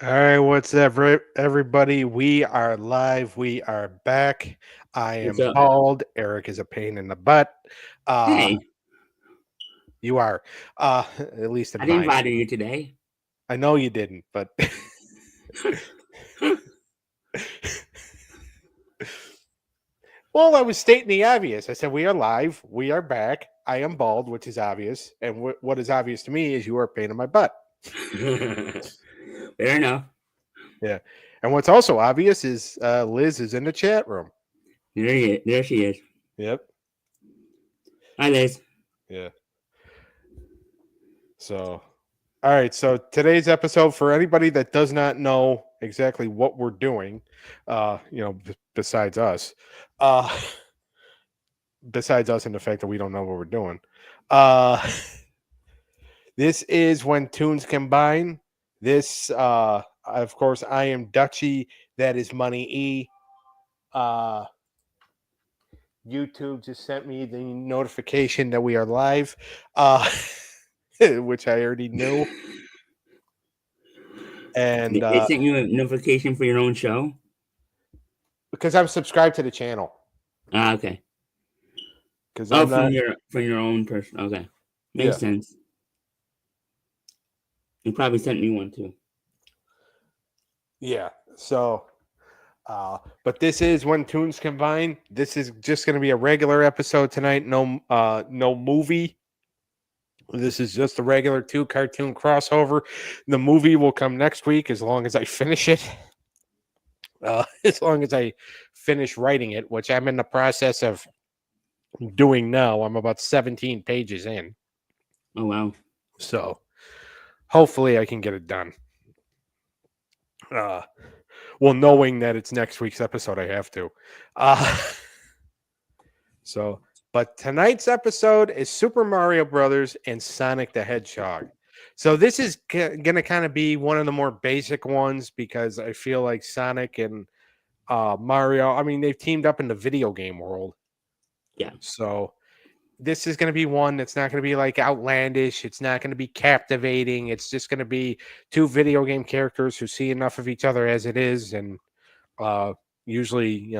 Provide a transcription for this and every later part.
All right, what's up, everybody? We are live. We are back. I What's am up? bald. Eric is a pain in the butt. Uh, Hey, you are, at least in I didn't mine. bother you today. I know you didn't, but well, I was stating the obvious. I said we are live. We are back. I am bald, which is obvious, and what is obvious to me is you are a pain in my butt. Fair enough. Yeah, and what's also obvious is Liz is in the chat room. There she is. Yep. Hi, Liz. Yeah. So, all right. So today's episode, for anybody that does not know exactly what we're doing, besides us, uh, besides us and the fact that we don't know what we're doing, uh, this is when tunes combine. This, of course, I am Dutchy. That is Money E. Uh, YouTube just sent me the notification that we are live, which I already knew. And They sent you a notification for your own show? because I'm subscribed to the channel. Ah, okay. Because Oh, I'm not, from your own person. Okay, yeah, makes sense. You probably sent me one too. yeah. So, but this is when tunes combine. This is just going to be a regular episode tonight. No movie. This is just a regular two cartoon crossover. The movie will come next week as long as I finish it. As long as I finish writing it, which I'm in the process of doing now. I'm about 17 pages in. Oh wow. So hopefully I can get it done. Well, knowing that it's next week's episode, I have to. Uh, so, but tonight's episode is Super Mario Brothers and Sonic the Hedgehog. So this is going to kind of be one of the more basic ones because I feel like Sonic and Mario, I mean, they've teamed up in the video game world. Yeah. So this is going to be one that's not going to be like outlandish. It's not going to be captivating. It's just going to be two video game characters who see enough of each other as it is, and usually,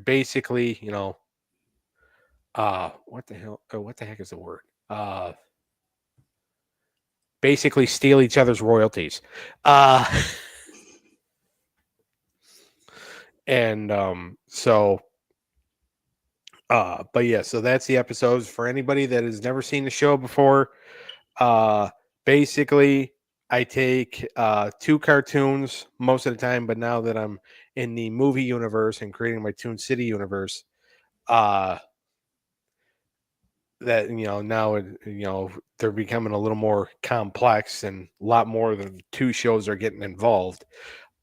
basically, what the heck is the word? Basically, steal each other's royalties. Uh, and so but yeah, so that's the episodes for anybody that has never seen the show before. Uh, basically, I take two cartoons most of the time, but now that I'm in the movie universe and creating my Toon City universe, uh, that now they're becoming a little more complex and a lot more than two shows are getting involved.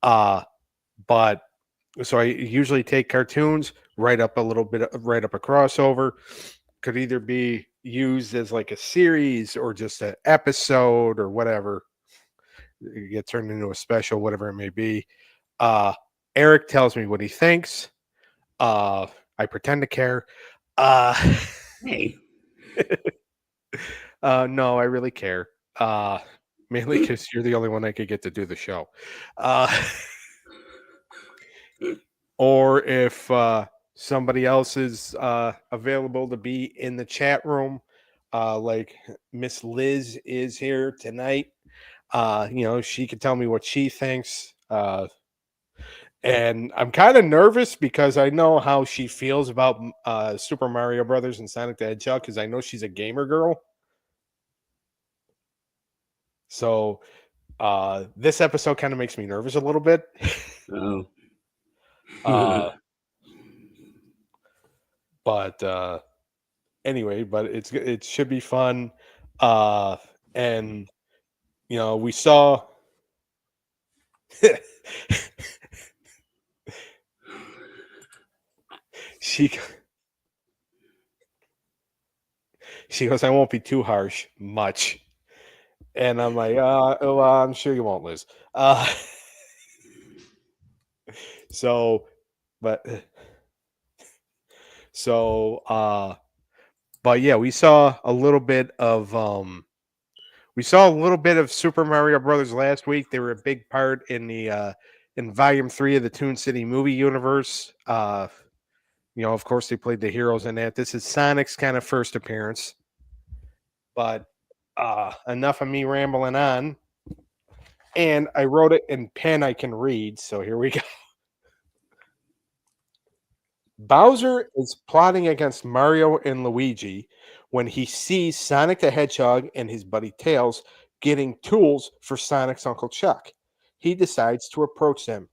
But so I usually take cartoons, write up a little bit, write up a crossover. Could either be used as like a series or just an episode or whatever. It get turned into a special, whatever it may be. Uh, Eric tells me what he thinks. I pretend to care. Uh, Hey. no, I really care. Mainly because you're the only one I could get to do the show. Uh, or if somebody else is available to be in the chat room, like Miss Liz is here tonight. She could tell me what she thinks. And I'm kind of nervous because I know how she feels about Super Mario Brothers and Sonic the Hedgehog because I know she's a gamer girl. So this episode kind of makes me nervous a little bit. Oh. uh, but anyway, but it should be fun. And we saw she she goes, I won't be too harsh much. And I'm like, well, I'm sure you won't, Liz. So, but so but yeah, we saw a little bit of We saw a little bit of Super Mario Brothers last week. They were a big part in volume 3 of the Toon City movie universe. Of course they played the heroes in that. This is Sonic's kind of first appearance. But enough of me rambling on. And I wrote it in pen I can read, so here we go. Bowser is plotting against Mario and Luigi when he sees Sonic the Hedgehog and his buddy Tails getting tools for Sonic's Uncle Chuck. He decides to approach them.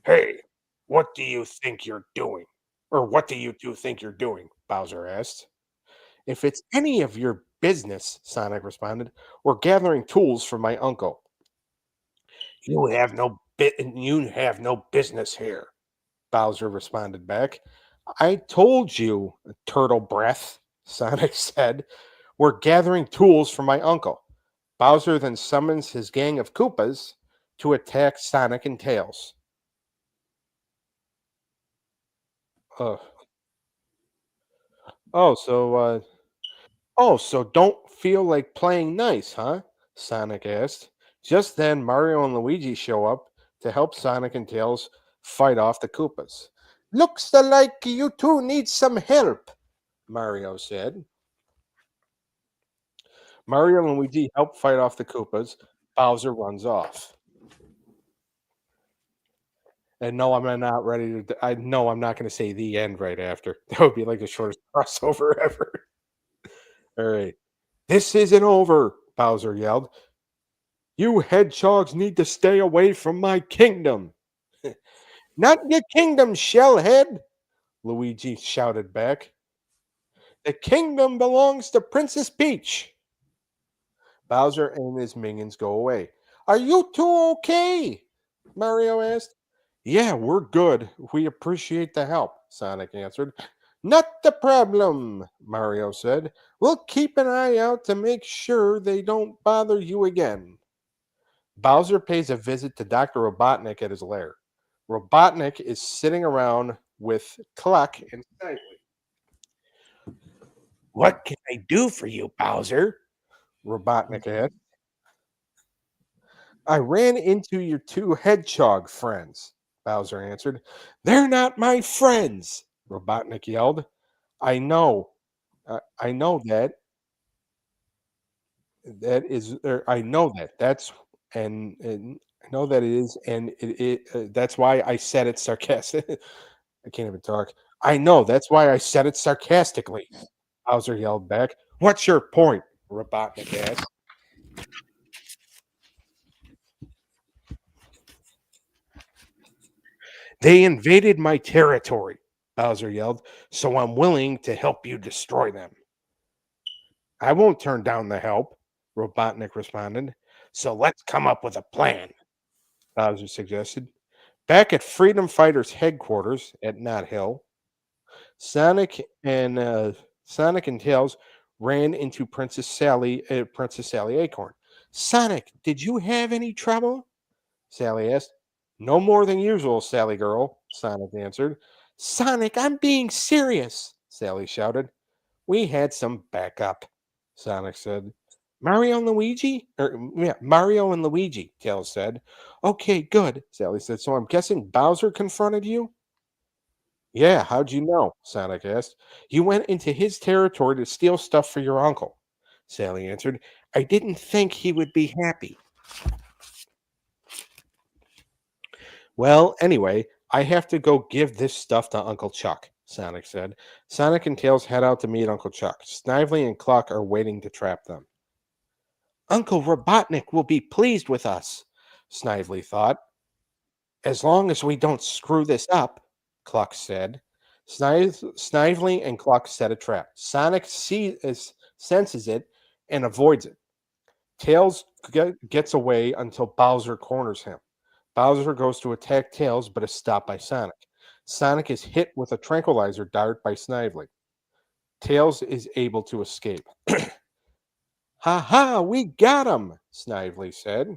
Hey, what do you think you're doing? Or what do you two think you're doing? Bowser asked. If it's any of your business, Sonic responded, we're gathering tools for my uncle. You have no business here, Bowser responded back. I told you, turtle breath, Sonic said. We're gathering tools for my uncle. Bowser then summons his gang of Koopas to attack Sonic and Tails. Uh, oh, so so don't feel like playing nice, huh? Sonic asked. Just then, Mario and Luigi show up to help Sonic and Tails fight off the Koopas. Looks like you two need some help, Mario said. Mario and Luigi help fight off the Koopas. Bowser runs off. And no, I'm not ready to. I know I'm not going to say the end right after. That would be like the shortest crossover ever. All right. This isn't over, Bowser yelled. You hedgehogs need to stay away from my kingdom. Not your kingdom, shellhead, Luigi shouted back. The kingdom belongs to Princess Peach. Bowser and his minions go away. Are you two okay? Mario asked. Yeah, we're good. We appreciate the help, Sonic answered. Not the problem, Mario said. We'll keep an eye out to make sure they don't bother you again. Bowser pays a visit to Dr. Robotnik at his lair. Robotnik is sitting around with Cluck and Snively. What can I do for you, Bowser? Robotnik asked. I ran into your two hedgehog friends, Bowser answered. They're not my friends, Robotnik yelled. I know. I know that. That is, I know that. And I know that it is, and that's why I said it sarcastic. I can't even talk. I know. That's why I said it sarcastically. Bowser yelled back. What's your point? Robotnik asked. They invaded my territory, Bowser yelled, so I'm willing to help you destroy them. I won't turn down the help, Robotnik responded. So let's come up with a plan, Bowser suggested. Back at Freedom Fighters headquarters at Knot Hill, Sonic and Sonic and Tails ran into Princess Sally Acorn. Sonic, did you have any trouble? Sally asked. No more than usual, Sally girl, Sonic answered. Sonic, I'm being serious, Sally shouted. We had some backup, Sonic said. Mario and Luigi? Yeah, Mario and Luigi, Tails said. Okay, good, Sally said. So I'm guessing Bowser confronted you? Yeah, how'd you know? Sonic asked. You went into his territory to steal stuff for your uncle, Sally answered. I didn't think he would be happy. Well, anyway, I have to go give this stuff to Uncle Chuck, Sonic said. Sonic and Tails head out to meet Uncle Chuck. Snively and Cluck are waiting to trap them. Uncle Robotnik will be pleased with us, Snively thought. As long as we don't screw this up, Cluck said. Snively and Cluck set a trap. Sonic senses it and avoids it. Tails gets away until Bowser corners him. Bowser goes to attack Tails but is stopped by Sonic. Sonic is hit with a tranquilizer dart by Snively. Tails is able to escape. Ha ha, we got him, Snively said.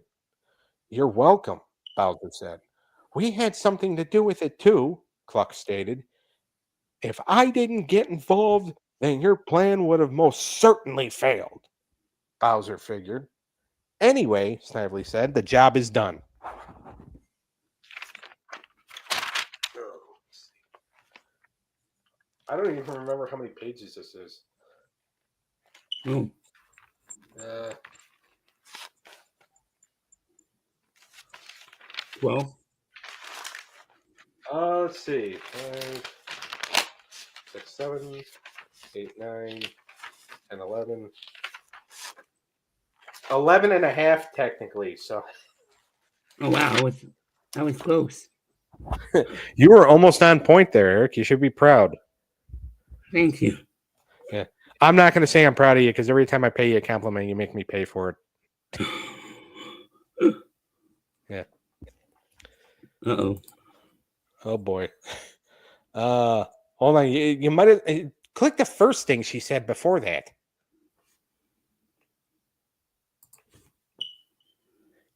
You're welcome, Bowser said. We had something to do with it too, Cluck stated. If I didn't get involved, then your plan would have most certainly failed, Bowser figured. Anyway, Snively said, the job is done. I don't even remember how many pages this is. Oh, 12. Let's see. 5, 6, 7, 8, 9, and 11. 11 and a half, technically. So Oh, wow. That was close. you were almost on point there, Eric. You should be proud. Thank you. Yeah. I'm not going to say I'm proud of you because every time I pay you a compliment, you make me pay for it. Yeah. Uh-oh. Oh, boy. Hold on. You might have click the first thing she said before that.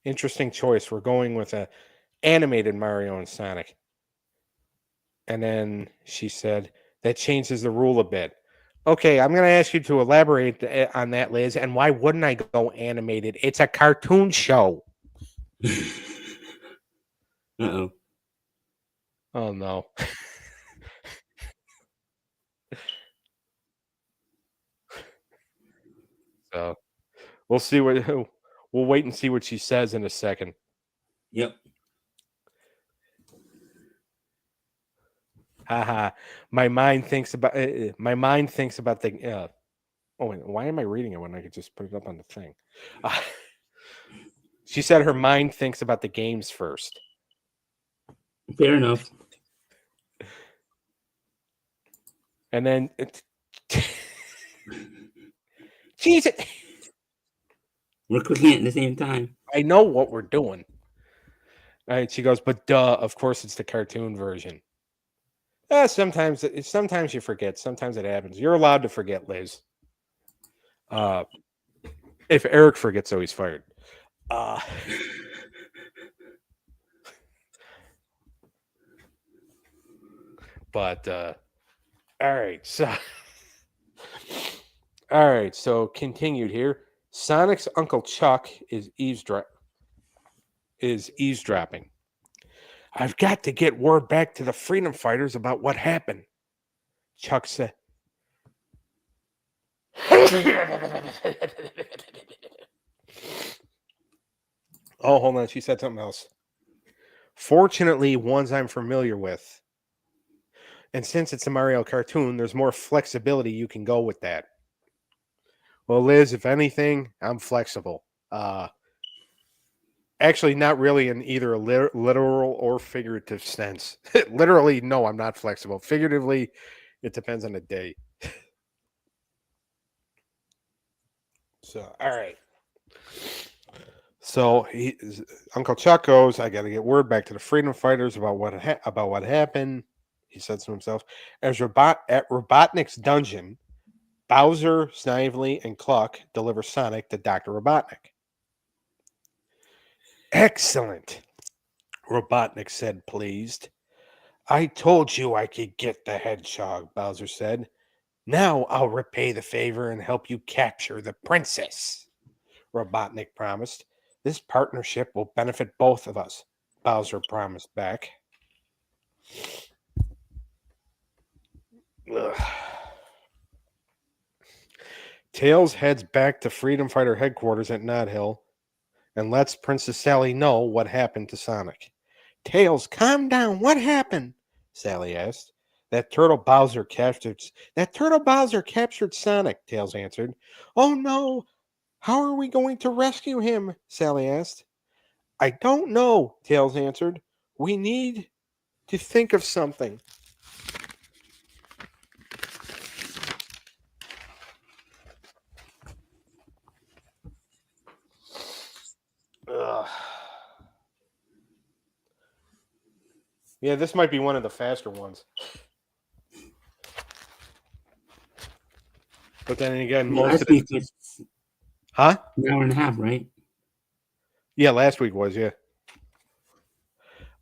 Interesting choice. We're going with a animated Mario and Sonic. And then she said, that changes the rule a bit. Okay, I'm going to ask you to elaborate on that, Liz. And why wouldn't I go animated? It's a cartoon show. Uh-oh. Oh, no. So we'll see what we'll wait and see what she says in a second. Yep. Haha. My mind thinks about the oh, wait, why am I reading it when I could just put it up on the thing? She said her mind thinks about the games first. Fair enough. And then Jesus, We're cooking it at the same time. I know what we're doing. All right, she goes, but duh, of course it's the cartoon version. Sometimes you forget. Sometimes it happens. You're allowed to forget, Liz. If Eric forgets, so he's fired. But all right, so continued here. Sonic's Uncle Chuck is eavesdropping. I've got to get word back to the freedom fighters about what happened. Chuck said. Oh, hold on. She said something else. Fortunately, ones I'm familiar with. And since it's a Mario cartoon, there's more flexibility you can go with that. Well, Liz, if anything, I'm flexible. Actually, not really in either a literal or figurative sense. Literally, no, I'm not flexible. Figuratively, it depends on the day. So, all right. So Uncle Chuck goes, I got to get word back to the freedom fighters about what happened. He said to himself. At Robotnik's dungeon, Bowser, Snively, and Cluck deliver Sonic to Dr. Robotnik. Excellent, Robotnik said, pleased. I told you I could get the Hedgehog, Bowser said. Now I'll repay the favor and help you capture the princess, Robotnik promised. This partnership will benefit both of us, Bowser promised back. Ugh. Tails heads back to Freedom Fighter headquarters at Nod Hill and lets Princess Sally know what happened to Sonic. Tails, calm down. What happened? Sally asked. That turtle Bowser captured Sonic, Tails answered. Oh no. How are we going to rescue him? Sally asked. I don't know, Tails answered. We need to think of something. Ugh. Yeah, this might be one of the faster ones. But then again, most of week it. was Huh? an hour and a half, right? Yeah, last week was, yeah.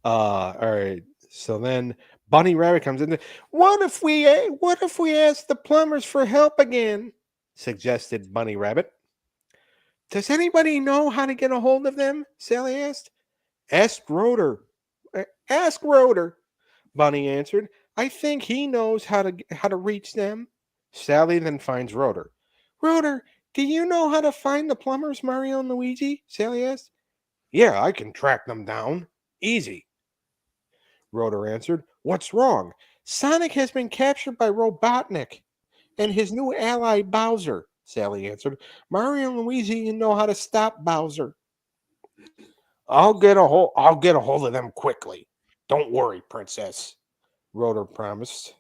All right. So then Bunny Rabbit comes in. What if we ask the plumbers for help again? Suggested Bunny Rabbit. Does anybody know how to get a hold of them? Sally asked. Ask Rotor. Ask Rotor, Bunny answered. I think he knows how to reach them. Sally then finds Rotor. Rotor, do you know how to find the plumbers, Mario and Luigi? Sally asked. Yeah, I can track them down. Easy, Rotor answered. What's wrong? Sonic has been captured by Robotnik and his new ally Bowser, Sally answered. Mario and Luigi know how to stop Bowser. I'll get a hold of them quickly. Don't worry, Princess, Rotor promised.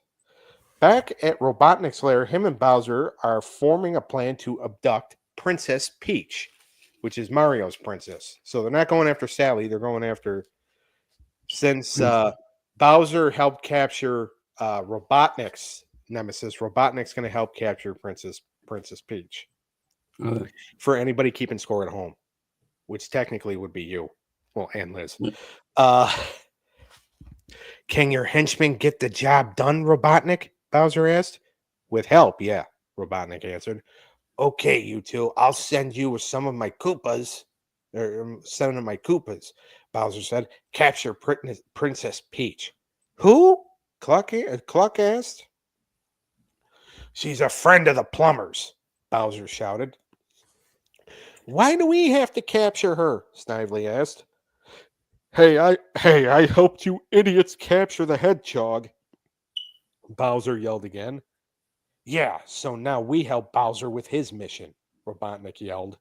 Back at Robotnik's lair, him and Bowser are forming a plan to abduct Princess Peach, which is Mario's princess. So they're not going after Sally, they're going after since Bowser helped capture Robotnik's nemesis, Robotnik's going to help capture Princess Peach. Uh, For anybody keeping score at home, which technically would be you, well, and Liz. Yeah. Uh, can your henchmen get the job done, Robotnik? Bowser asked. With help, yeah, Robotnik answered. Okay, you two, I'll send you with some of my Koopas. Or some of my Koopas, Bowser said. Capture Princess Peach. Who? Cluck asked. She's a friend of the plumbers, Bowser shouted. Why do we have to capture her? Snively asked. Hey, I helped you idiots capture the Hedgehog, Bowser yelled again. Yeah, so now we help Bowser with his mission, Robotnik yelled.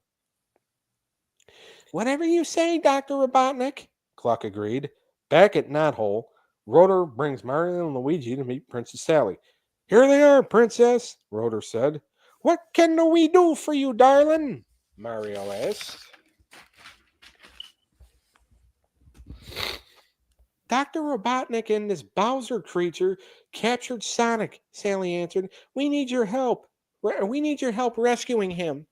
Whatever you say, Dr. Robotnik, Cluck agreed. Back at Knothole, Rotor brings Mario and Luigi to meet Princess Sally. Here they are, Princess, Rotor said. What can we do for you, darling? Mario asked. Dr. Robotnik and this Bowser creature captured Sonic, Sally answered. We need your help. We need your help rescuing him.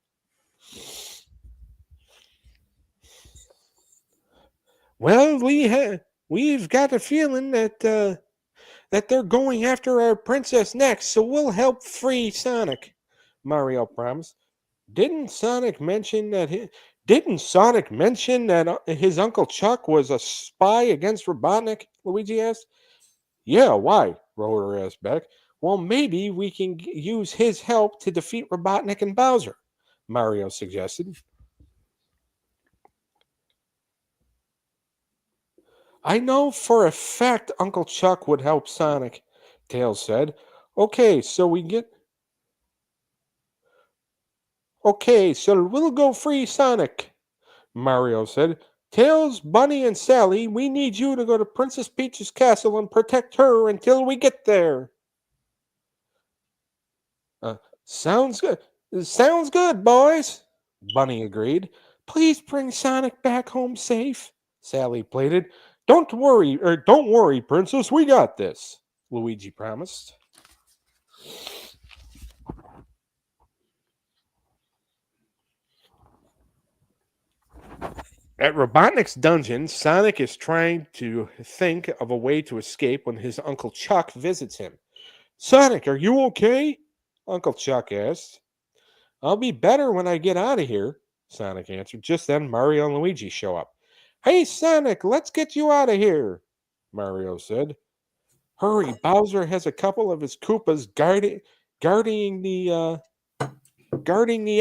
Well, we've got a feeling that they're going after our princess next, so we'll help free Sonic, Mario promised. Didn't Sonic mention that his Uncle Chuck was a spy against Robotnik? Luigi asked. Yeah, why? Rotor asked back. Well, maybe we can use his help to defeat Robotnik and Bowser, Mario suggested. I know for a fact Uncle Chuck would help Sonic, Tails said. Okay, so we'll go free Sonic, Mario said. Tails, Bunny, and Sally, we need you to go to Princess Peach's castle and protect her until we get there. Uh, sounds good. Sounds good, boys, Bunny agreed. Please bring Sonic back home safe, Sally pleaded. Don't worry, Princess, we got this, Luigi promised. At Robotnik's dungeon, Sonic is trying to think of a way to escape when his Uncle Chuck visits him. Sonic, are you okay? Uncle Chuck asked. I'll be better when I get out of here, Sonic answered. Just then, Mario and Luigi show up. Hey, Sonic, let's get you out of here, Mario said. Hurry, Bowser has a couple of his Koopas guarding the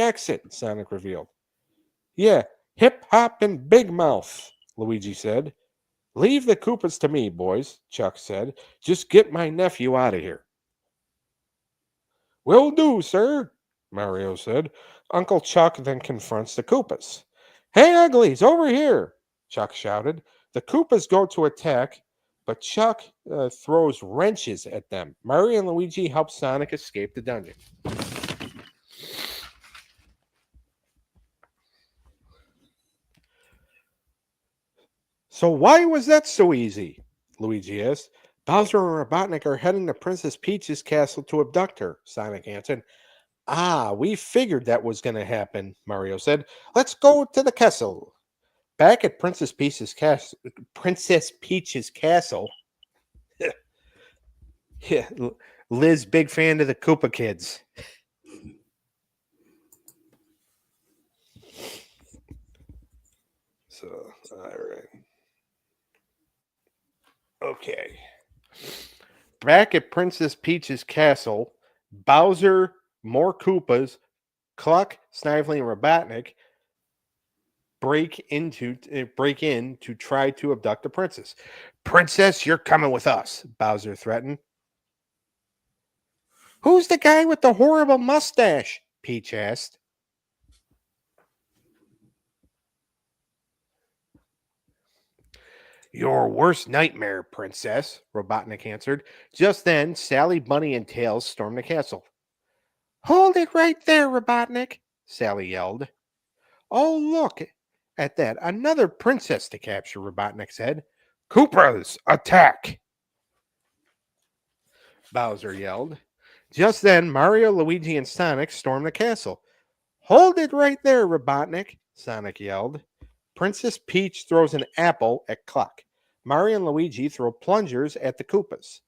exit, Sonic revealed. Yeah, hip hop and big mouth, Luigi said. Leave the Koopas to me, boys, Chuck said. Just get my nephew out of here. Will do, sir, Mario said. Uncle Chuck then confronts the Koopas. Hey, uglies, over here, Chuck shouted. The Koopas go to attack, but Chuck throws wrenches at them. Mario and Luigi help Sonic escape the dungeon. So why was that so easy? Luigi asked. Bowser and Robotnik are heading to Princess Peach's castle to abduct her, Sonic answered. Ah, we figured that was going to happen, Mario said. Let's go to the castle. Back at Princess Peach's castle. Yeah, Liz, big fan of the Koopa kids. So, all right. Okay. Back at Princess Peach's castle, Bowser, more Koopas, Cluck, Snively, and Robotnik break in to try to abduct the princess. Princess, you're coming with us, Bowser threatened. Who's the guy with the horrible mustache? Peach asked. Your worst nightmare, Princess, Robotnik answered. Just then, Sally, Bunny, and Tails stormed the castle. Hold it right there, Robotnik, Sally yelled. Oh, look at that. Another princess to capture, Robotnik said. Koopas, attack! Bowser yelled. Just then, Mario, Luigi, and Sonic stormed the castle. Hold it right there, Robotnik, Sonic yelled. Princess Peach throws an apple at Cluck. Mario and Luigi throw plungers at the Koopas.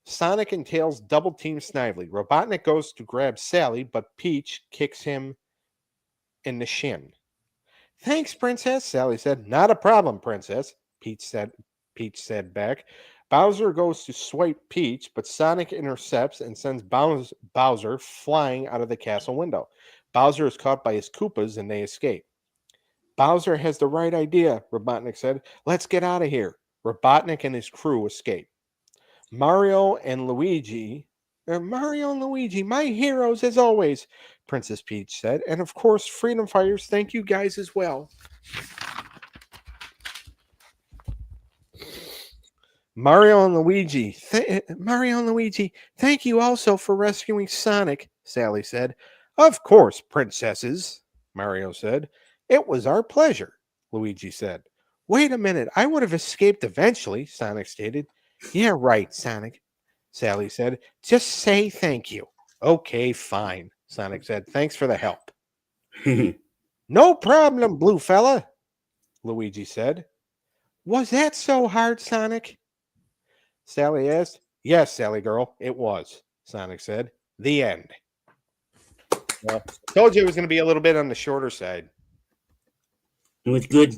Sonic and Tails double team Snively. Robotnik goes to grab Sally, but Peach kicks him in the shin. Thanks, Princess, Sally said. Not a problem, Princess, Peach said back. Bowser goes to swipe Peach, but Sonic intercepts and sends Bowser flying out of the castle window. Bowser is caught by his Koopas and they escape. Bowser has the right idea, Robotnik said. Let's get out of here. Robotnik and his crew escape. Mario and Luigi, my heroes as always, Princess Peach said. And of course, Freedom Fighters, thank you guys as well. Mario and Luigi, thank you also for rescuing Sonic, Sally said. Of course, princesses, Mario said. It was our pleasure, Luigi said. Wait a minute, I would have escaped eventually, Sonic stated. Yeah, right, Sonic, Sally said. Just say thank you. Okay, fine, Sonic said. Thanks for the help. No problem, blue fella, Luigi said. Was that so hard, Sonic? Sally asked. Yes, Sally girl, it was, Sonic said. The end. Well, told you it was going to be a little bit on the shorter side. It was good.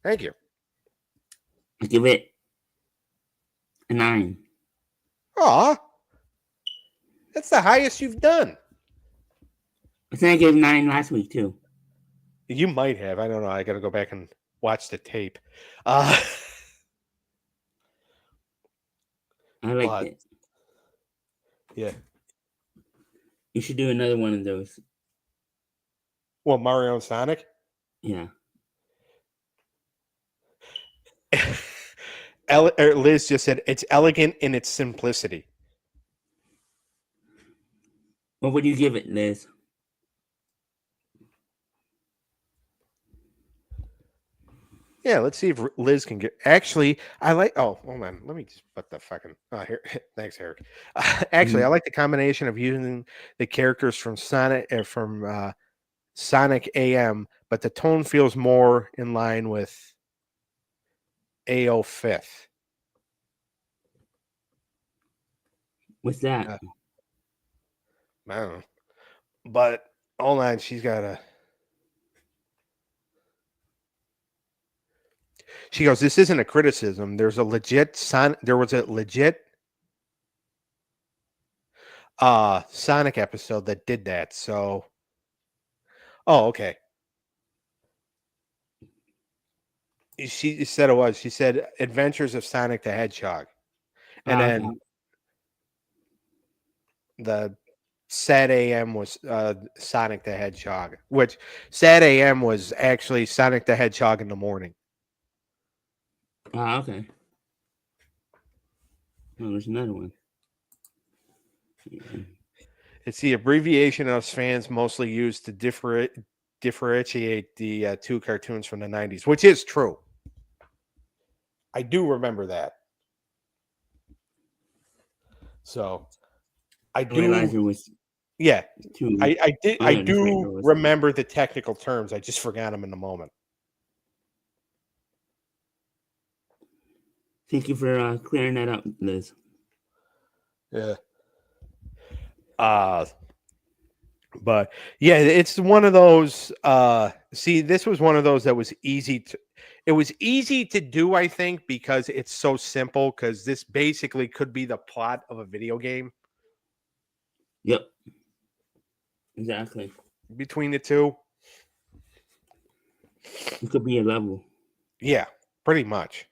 Thank you. I give it a 9. Aw, that's the highest you've done. I think I gave 9 last week too. You might have. I don't know. I got to go back and watch the tape. I liked it. Yeah. You should do another one of those. Well, Mario and Sonic? Yeah. Liz just said it's elegant in its simplicity. What would you give it, Liz? Yeah, let's see if Liz can get. Actually, I like. Oh, hold on. Let me just put the fucking. Oh, here. Thanks, Eric. Actually, I like the combination of using the characters from Sonic AM, but the tone feels more in line with AO Fifth. What's that? I don't know. But hold on, she's got a. She goes, "This isn't a criticism. There was a legit Sonic episode that did that." So, oh, okay. She said it was. She said Adventures of Sonic the Hedgehog, and then the Sad AM was Sonic the Hedgehog, which Sad AM was actually Sonic the Hedgehog in the morning. Okay. Oh, there's another one. Yeah. It's the abbreviation us fans mostly use to differentiate the two cartoons from the 90s, which is true. I do remember that. So I do realize it was yeah. two. I do remember the technical terms. I just forgot them in the moment. Thank you for clearing that up, Liz. Yeah. But yeah, it's one of those. See, this was one of those that was easy to. It was easy to do, I think, because it's so simple. Because this basically could be the plot of a video game Yep. Exactly. between the two. It could be a level. Yeah, pretty much.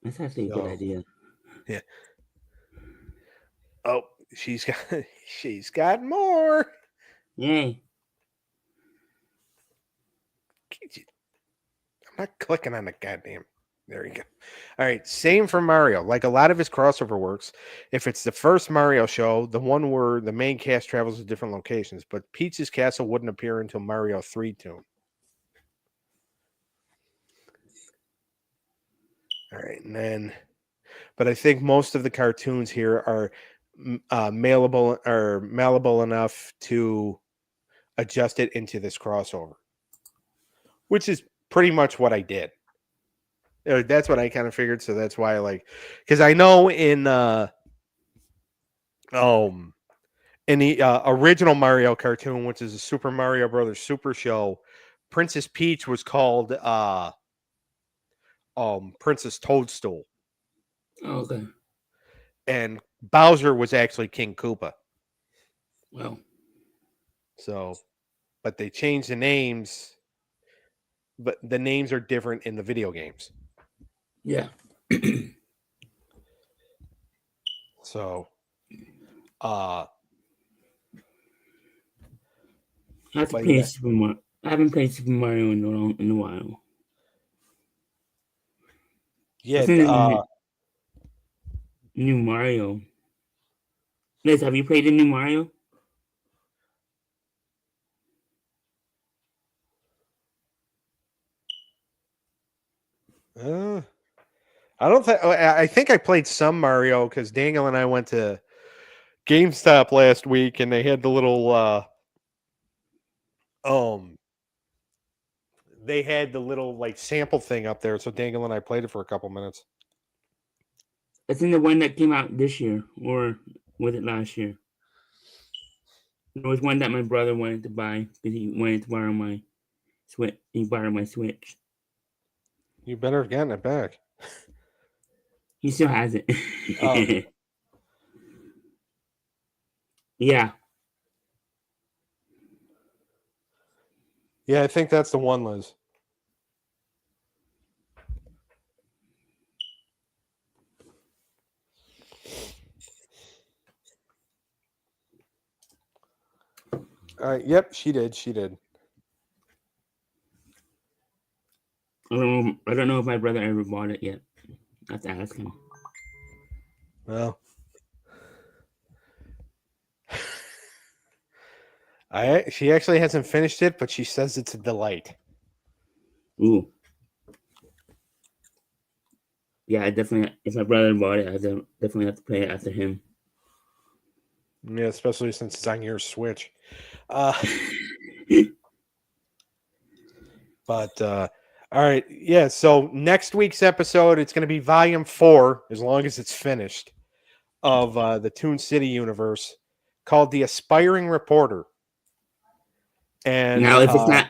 That's actually a good So idea. yeah. Oh, she's got she's got more. Yay. I'm not clicking on the goddamn. There you go. All right, same for Mario. Like a lot of his crossover works, if it's the first Mario show, the one where the main cast travels to different locations, but Peach's castle wouldn't appear until Mario 3 tune. All right, and then, but I think most of the cartoons here are malleable enough to adjust it into this crossover, which is pretty much what I did. That's what I kind of figured, so that's why I like, because I know um in the original Mario cartoon, which is a Super Mario Brothers Super Show, Princess Peach was called Princess Toadstool, Oh, okay. and Bowser was actually King Koopa. Well, So, but they changed the names, but the names are different in the video games. yeah. So, I have to but play yeah, Super Mario. I haven't played Super Mario in a while. yeah. What's in the new Mario? Liz, have you played the new Mario? Uh, I don't think. I think I played some Mario because Daniel and I went to GameStop last week, and they had the little um they had the little like sample thing up there. So Daniel and I played it for a couple minutes. It's in the one that came out this year, or was it last year? There was one that my brother wanted to buy because he wanted to borrow my Switch. He borrowed my Switch. You better get it back. He still has it. Oh, Yeah. yeah, I think that's the one, Liz. Yep, she did. She did. I don't know if my brother ever bought it yet. I have to ask him. Well, she actually hasn't finished it, but she says it's a delight. Ooh. Yeah, I definitely. If my brother bought it, I definitely have to play it after him. Yeah, especially since it's on your Switch. Uh, but all right, yeah. So next week's episode, it's going to be Volume 4, as long as it's finished, of the Toon City universe, called "The Aspiring Reporter." And Now, if it's not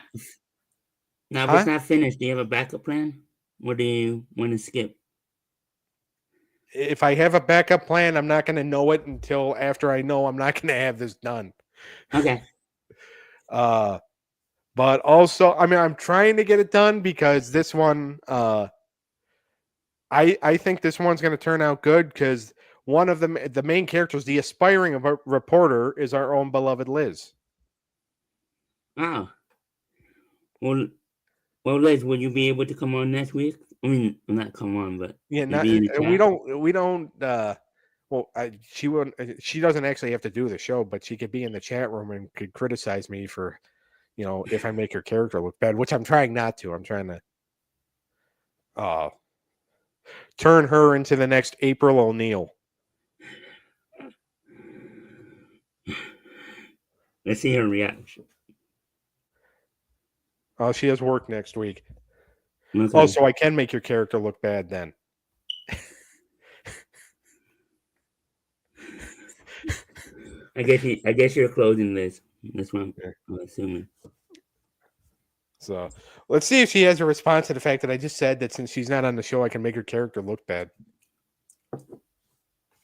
huh? finished, do you have a backup plan? Or do you want to skip? If I have a backup plan, I'm not going to know it until after I know I'm not going to have this done. Okay. Uh, but also, I mean, I'm trying to get it done because this one, I think this one's going to turn out good because one of the main characters, the aspiring reporter, is our own beloved Liz. Oh. Well, Liz, will you be able to come on next week? I mean, not come on, but Yeah, you'll not be in the we chat. don't. Well, she won't. She doesn't actually have to do the show, but she could be in the chat room and could criticize me for, if I make her character look bad, which I'm trying not to. I'm trying to uh turn her into the next April O'Neil. Let's see her reaction. Oh, she has work next week. Okay. Oh, so I can make your character look bad then. I guess you're closing this. That's what Yeah. I'm assuming. So let's see if she has a response to the fact that I just said that since she's not on the show, I can make her character look bad.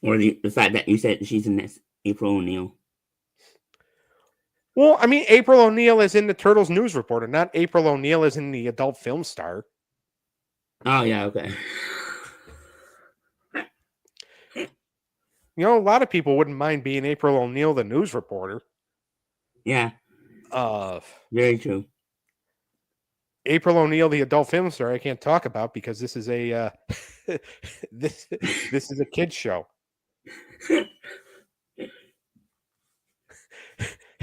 Or the fact that you said she's in this April O'Neil. Well, I mean, April O'Neil is in the Turtles news reporter, not April O'Neil is in the adult film star. Oh yeah, okay. You know, a lot of people wouldn't mind being April O'Neil, the news reporter. Yeah, Uh, very true. April O'Neil, the adult film star, I can't talk about because this is a this is a kids show.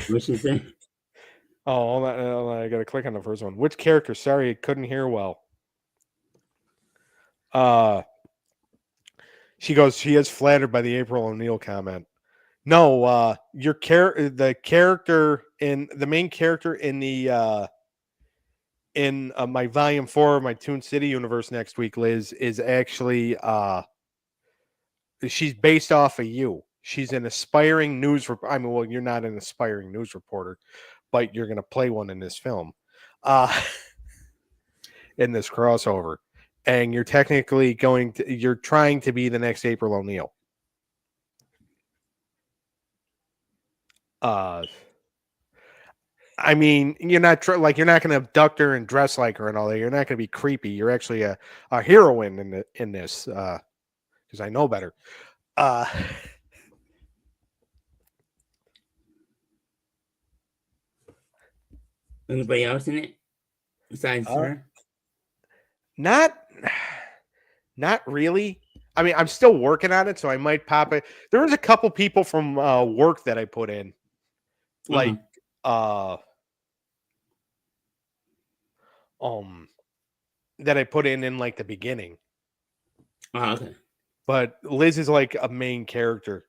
What she say? Oh, I got to click on the first one. Which character? Sorry, I couldn't hear well. She goes. She is flattered by the April O'Neil comment. No, the character in the main character in the in my volume 4 of my Toon City universe next week, Liz, is actually she's based off of you. She's an aspiring news. I mean, well, you're not an aspiring news reporter, but you're going to play one in this film, in this crossover, and you're technically you're trying to be the next April O'Neil. I mean, you're not you're not going to abduct her and dress like her and all that. You're not going to be creepy. You're actually a heroine in this because I know better. Anybody else in it besides her? Not really. I mean, I'm still working on it, so I might pop it. There was a couple people from work that I put in, like that I put in like the beginning. Oh, okay. But Liz is like a main character.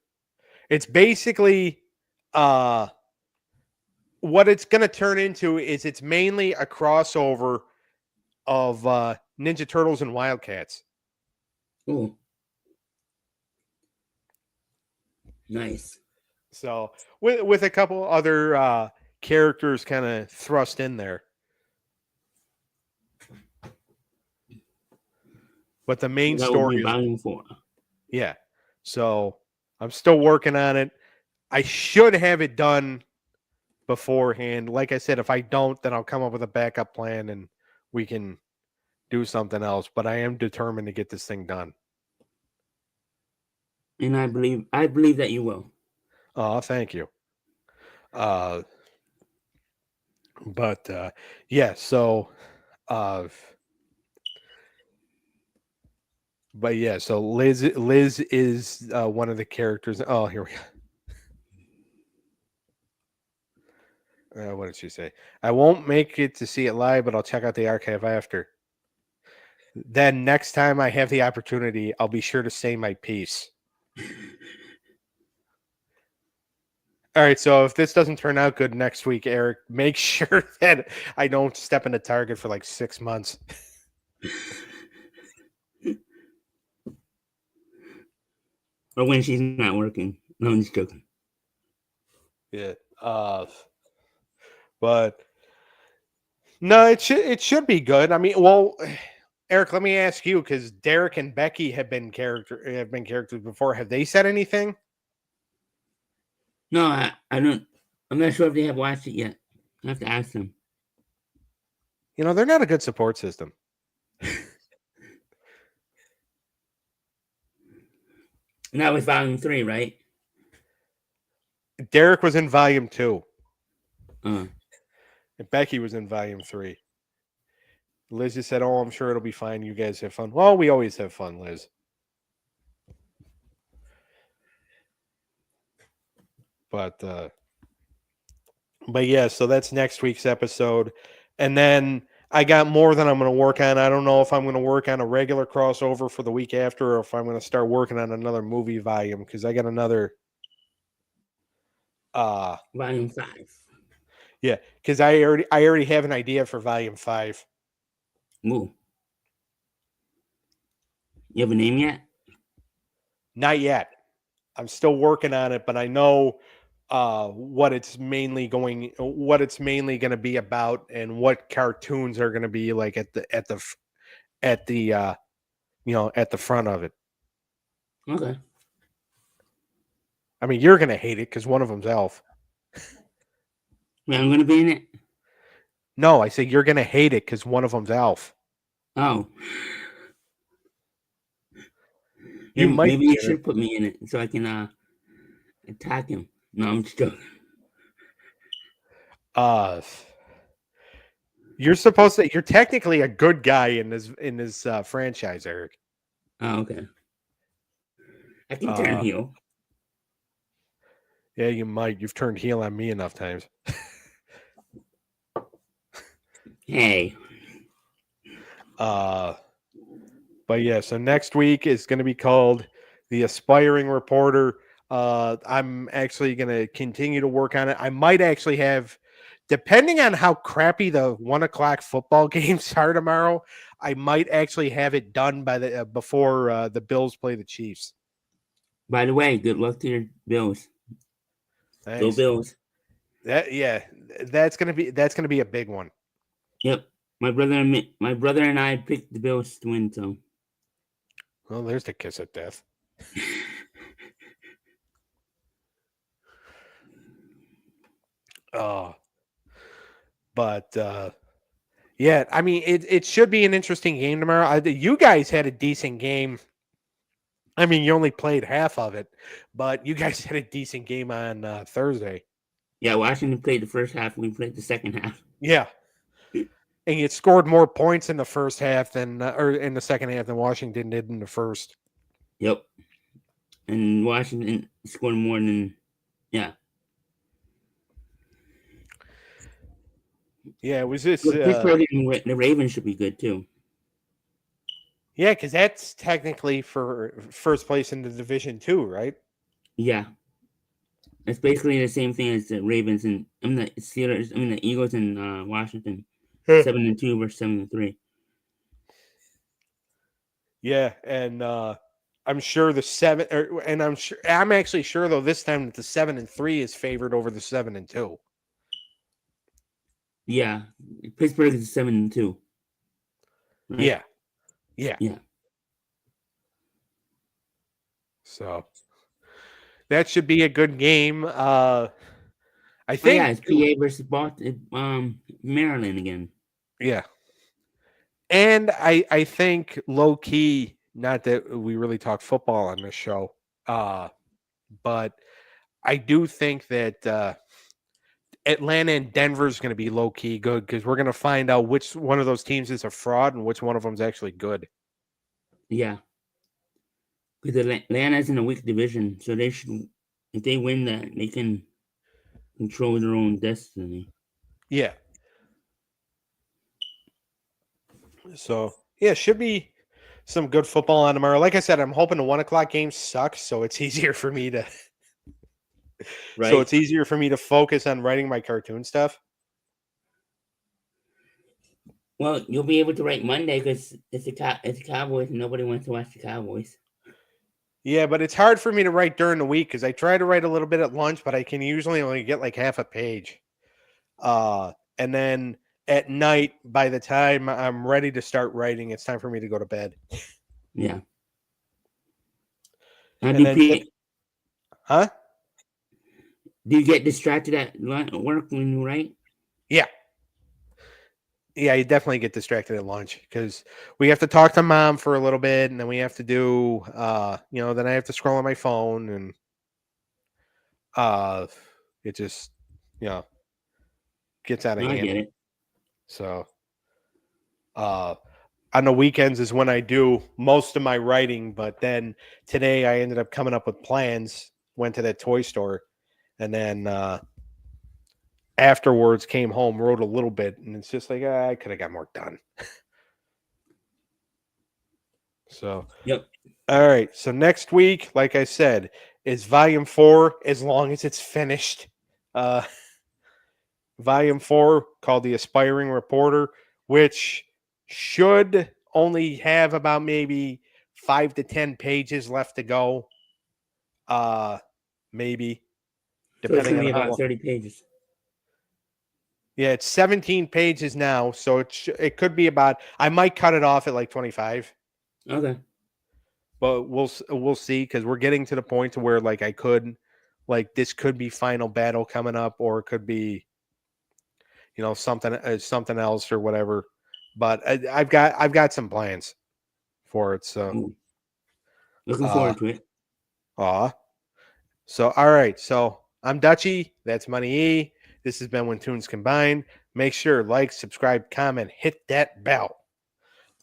It's basically what it's going to turn into is it's mainly a crossover of Ninja Turtles and Wildcats. Ooh. Nice. So with a couple other characters kind of thrust in there. But the main That will story be is volume 4. yeah. So I'm still working on it. I should have it done beforehand. Like I said, if I don't, then I'll come up with a backup plan and we can do something else. But I am determined to get this thing done. And I believe that you will. Oh, thank you. But yeah, so but yeah, so Liz is one of the characters. Oh, here we go. What did she say? I won't make it to see it live, but I'll check out the archive after. Then next time I have the opportunity, I'll be sure to say my piece. All right, so if this doesn't turn out good next week, Eric, make sure that I don't step into Target for like 6 months. Or when she's not working. No, I'm just joking. Yeah. But no, it should be good. I mean, well, Eric, let me ask you because Derek and Becky have been characters before. Have they said anything? No, I don't. I'm not sure if they have watched it yet. I have to ask them. You know, they're not a good support system. And that was volume 3, right? Derek was in volume 2. Uh, And Becky was in volume 3. Liz just said, "Oh, I'm sure it'll be fine. You guys have fun." Well, we always have fun, Liz. But yeah, so that's next week's episode. And then I got more than I'm going to work on. I don't know if I'm going to work on a regular crossover for the week after or if I'm going to start working on another movie volume because I got another volume 5. Yeah, because I already have an idea for volume 5. Ooh. You have a name yet? Not yet. I'm still working on it, but I know what it's mainly going to be about, and what cartoons are going to be like at the at the front of it. Okay. I mean, you're going to hate it because one of them's Elf. Well, I'm gonna be in it. No, I say you're going to hate it because one of them's Elf. Oh, You might maybe be you in it. should put me in it so I can attack him. No, I'm just joking. Uh, you're technically a good guy in this franchise, Eric. Oh, okay. I can turn heel. Yeah, you might. You've turned heel on me enough times. Hey. But yeah, so next week is going to be called The Aspiring Reporter. I'm actually going to continue to work on it. I might actually have, depending on how crappy the 1:00 football games are tomorrow, I might actually have it done by the before the Bills play the Chiefs. By the way, good luck to your Bills. Thanks. Go Bills. That's gonna be a big one. Yep. My brother and I picked the Bills to win. So. Well, there's the kiss of death. But yeah, I mean, it should be an interesting game tomorrow. You guys had a decent game. I mean, you only played half of it, but you guys had a decent game on Thursday. Yeah, Washington played the first half. We played the second half. Yeah, and you scored more points in the first half than, or in the second half than Washington did in the first. Yep. And Washington scored more than, yeah. Yeah, it was this. Pittsburgh and the Ravens should be good too. Yeah, because that's technically for first place in the division too, right? Yeah. It's basically the same thing as the Ravens and the Steelers. The Eagles and Washington. 7-2 versus 7-3. Yeah, and I'm sure I'm actually sure though this time that the 7-3 is favored over the 7-2. Yeah, Pittsburgh is 7-2. Right? Yeah, yeah. So that should be a good game. I think. It's PA versus Maryland again. Yeah, and I think low key. Not that we really talk football on this show, but I do think that Atlanta and Denver is going to be low key good because we're going to find out which one of those teams is a fraud and which one of them is actually good. Yeah, because Atlanta's in a weak division, so they should, if they win that, they can control their own destiny. Yeah. So yeah, should be some good football on tomorrow. Like I said, I'm hoping the 1:00 game sucks, so it's easier for me to. Right. So it's easier for me to focus on writing my cartoon stuff. Well, you'll be able to write Monday because it's the Cowboys and nobody wants to watch the Cowboys. Yeah, but it's hard for me to write during the week because I try to write a little bit at lunch, but I can usually only get like half a page. And then at night, by the time I'm ready to start writing, it's time for me to go to bed. Yeah. Huh? Do you get distracted at work when you write? Yeah. Yeah, you definitely get distracted at lunch because we have to talk to mom for a little bit, and then we have to do, then I have to scroll on my phone, and it just, gets out of hand. I get it. So, on the weekends is when I do most of my writing, but then today I ended up coming up with plans, went to that toy store, and then afterwards came home, wrote a little bit, and it's just like I could have got more done. So, yep. All right. So next week, like I said, is volume 4, as long as it's finished. Volume 4 called The Aspiring Reporter, which should only have about maybe 5 to 10 pages left to go. Maybe. So it's depending gonna on be how about long. 30 pages. Yeah, it's 17 pages now, so it could be about. I might cut it off at like 25, Okay. but we'll see because we're getting to the point to where like I could, like this could be final battle coming up, or it could be, something else or whatever. But I've got some plans for it. So, Ooh, looking uh, forward to it. aw. So, all right. So I'm Dutchy. That's Money E. This has been When Tunes Combine. Make sure like, subscribe, comment, hit that bell.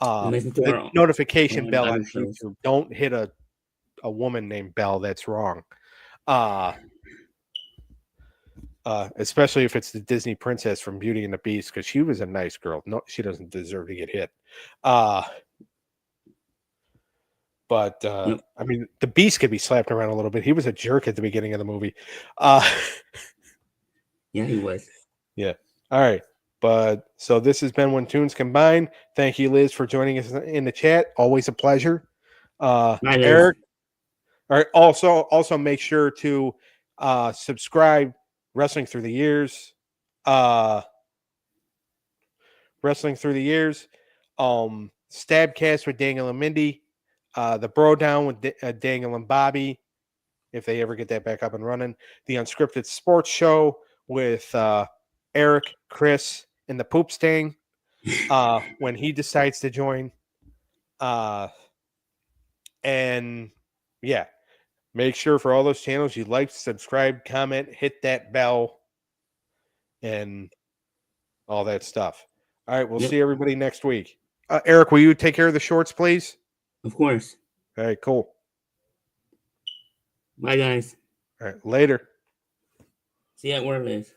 And listen to The our notification bell on other shows. YouTube. Don't hit a woman named Bell. That's wrong. Uh, especially if it's the Disney princess from Beauty and the Beast, because she was a nice girl. No, she doesn't deserve to get hit. Uh, but Yep. I mean, the Beast could be slapped around a little bit. He was a jerk at the beginning of the movie. Uh, Yeah, he was. yeah. All right. But so this has been When Tunes Combine. Thank you, Liz, for joining us in the chat. Always a pleasure. Bye, Liz. Eric. All right. Also make sure to subscribe. Wrestling Through the Years. Wrestling Through the Years. Stabcast with Daniel and Mindy. The Bro Down with Daniel and Bobby, if they ever get that back up and running. The Unscripted Sports Show with Eric, Chris, and the Poop Stain when he decides to join. And yeah, make sure for all those channels you like, subscribe, comment, hit that bell, and all that stuff. All right, we'll Yep. see everybody next week. Eric, will you take care of the shorts, please? Of course. All right, cool. Bye, guys. All right, later. See you at work, Liz.